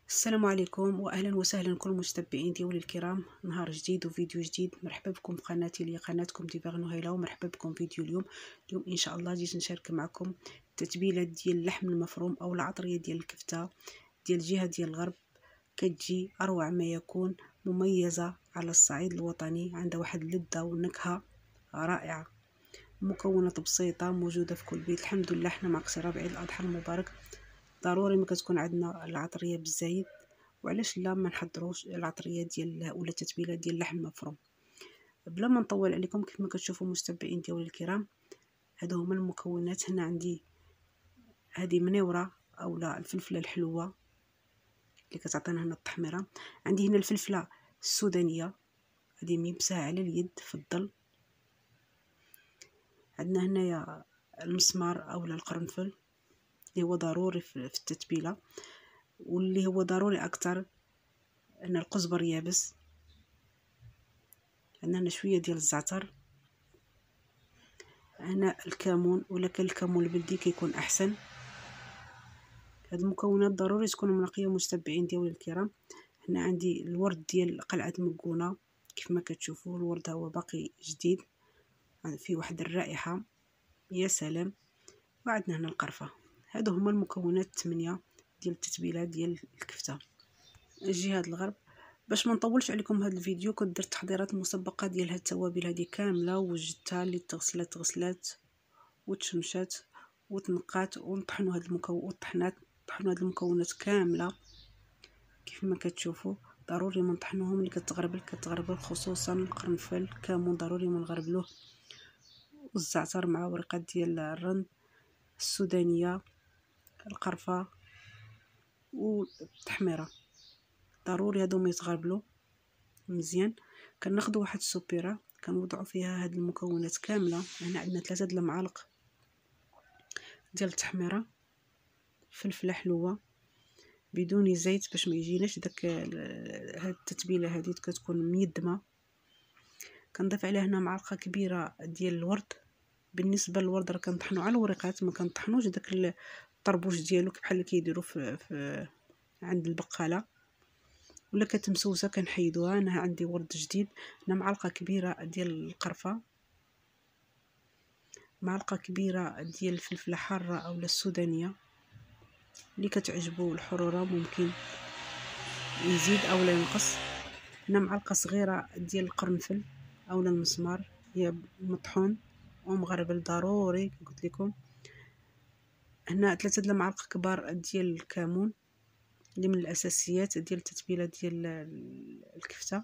السلام عليكم واهلا وسهلا كل المتتبعين ديالي الكرام. نهار جديد وفيديو جديد. مرحبا بكم في قناتي اللي قناتكم ديفاغ نهيله، ومرحبا بكم فيديو اليوم ان شاء الله جيت نشارك معكم تتبيله ديال اللحم المفروم او العطريه ديال الكفته ديال الجهه ديال الغرب. كتجي اروع ما يكون، مميزه على الصعيد الوطني، عندها واحد اللذه والنكهه رائعه. مكونات بسيطه موجوده في كل بيت. الحمد لله حنا مع قصيره بعيد الاضحى المبارك، ضروري ما كتكون عندنا العطريه بالزايد، وعلاش لا ما نحضروش العطريه ديال ولا التتبيله ديال اللحم المفروم. بلا ما نطول عليكم، كيف ما كتشوفوا متابعين ديالي الكرام، هادو هما المكونات. هنا عندي هذه منيوره اولا الفلفله الحلوه اللي كتعطينا هنا التحميره. عندي هنا الفلفله السودانيه، هذه ميبساها على اليد في الظل. عندنا هنايا المسمار اولا القرنفل اللي هو ضروري في التتبيله، واللي هو ضروري اكثر ان القزبر يابس. عندنا شويه ديال الزعتر، هنا الكمون، ولكن الكمون البلدي كيكون احسن. هاد المكونات ضروري تكونوا منقيه متابعين ديالي الكرام. هنا عندي الورد ديال قلعه مكونه، كيف ما كتشوفوا الورد هو باقي جديد، فيه واحد الرائحه يا سلام. وعندنا هنا القرفه. هادو هما المكونات 8 ديال التتبيله ديال الكفته جهاد الغرب. باش ما نطولش عليكم هذا الفيديو، كنت درت تحضيرات مسبقه ديال هاد التوابل هذه كامله، وجدتها اللي تغسلات وتشمشات وتنقات، ونطحنوا هاد طحنوا هاد المكونات كامله كيف ما كتشوفوا. ضروري ما نطحنوهم، اللي كتغربل خصوصا القرنفل، الكمون ضروري ما نغربلوه، والزعتر مع ورقات ديال الرند السودانيه، القرفه والتحميره ضروري هادو يتغربلوا مزيان. كناخذوا واحد السوبيره كنوضعوا فيها هاد المكونات كامله. هنا عندنا 3 د المعالق ديال التحميره، فلفله حلوه بدون زيت باش ما يجيناش داك هاد التتبيله هذه كتكون ميدمه. كنضيف عليها هنا معلقه كبيره ديال الورد. بالنسبه للورد راه كنطحنوا على الورقات، ما كنطحنوش داك الطربوش ديالو بحال اللي كيديروا في عند البقاله ولا كتمسوسه كنحيدوها. انا عندي ورد جديد. هنا معلقه كبيره ديال القرفه، معلقه كبيره ديال الفلفله حاره اولا السودانيه، اللي كتعجبو الحروره ممكن يزيد اولا ينقص. هنا معلقه صغيره ديال القرنفل اولا المسمار، هي مطحون ومغربل ضروري قلت لكم. هنا 3 د المعالق كبار ديال الكمون اللي من الاساسيات ديال التتبيله ديال الكفته.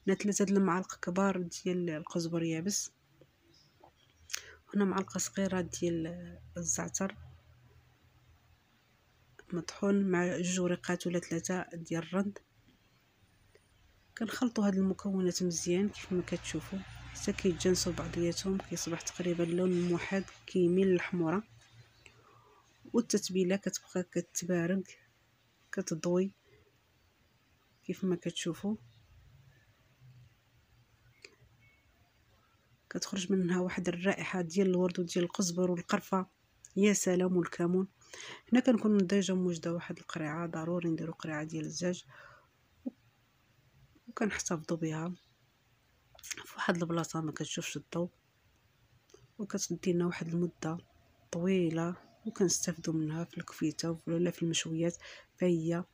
هنا 3 د المعالق كبار ديال القزبر يابس. هنا معلقه صغيره ديال الزعتر مطحون مع 2 ورقات ولا 3 ديال الرند. كنخلطوا هاد المكونات مزيان كيف ما كتشوفوا حتى كيتجانسوا بعضياتهم، كيصبح تقريبا اللون موحد كيميل للحموره، والتتبيله كتبقى كتبارك كتضوي كيف ما كتشوفوا. كتخرج منها واحد الرائحه ديال الورد وديال القزبر والقرفه يا سلام، والكمون. هنا كنكون ديجا موجده واحد القريعه، ضروري نديروا قريعه ديال الدجاج وكنحتفظوا بها في واحد البلاصه ما كتشوفش الضوء، وكتدي لنا واحد المده طويله وكنستافدوا منها في الكفيته ولا في المشويات، فهي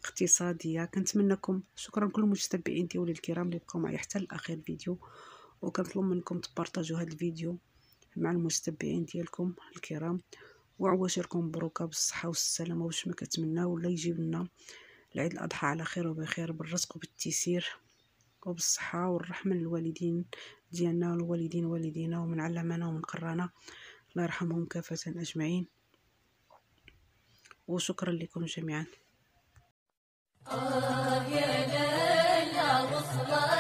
اقتصاديه. كنتمنىكم شكرا كل المتابعين ديالي الكرام اللي بقاو معايا حتى لاخر فيديو، وكنطلب منكم تبارطاجوا هذا الفيديو مع المتابعين ديالكم الكرام، وعواشركم مبروكه بالصحه والسلامه، واش ما كتمناو ولا يجيب لنا العيد الاضحى على خير وبخير، بالرزق وبالتيسير وبالصحه والرحمه للوالدين ديالنا والوالدين والدينا، ومن علمنا ومن قرانا، الله يرحمهم كافه اجمعين. وشكرا لكم جميعا. يا ليلى وصلت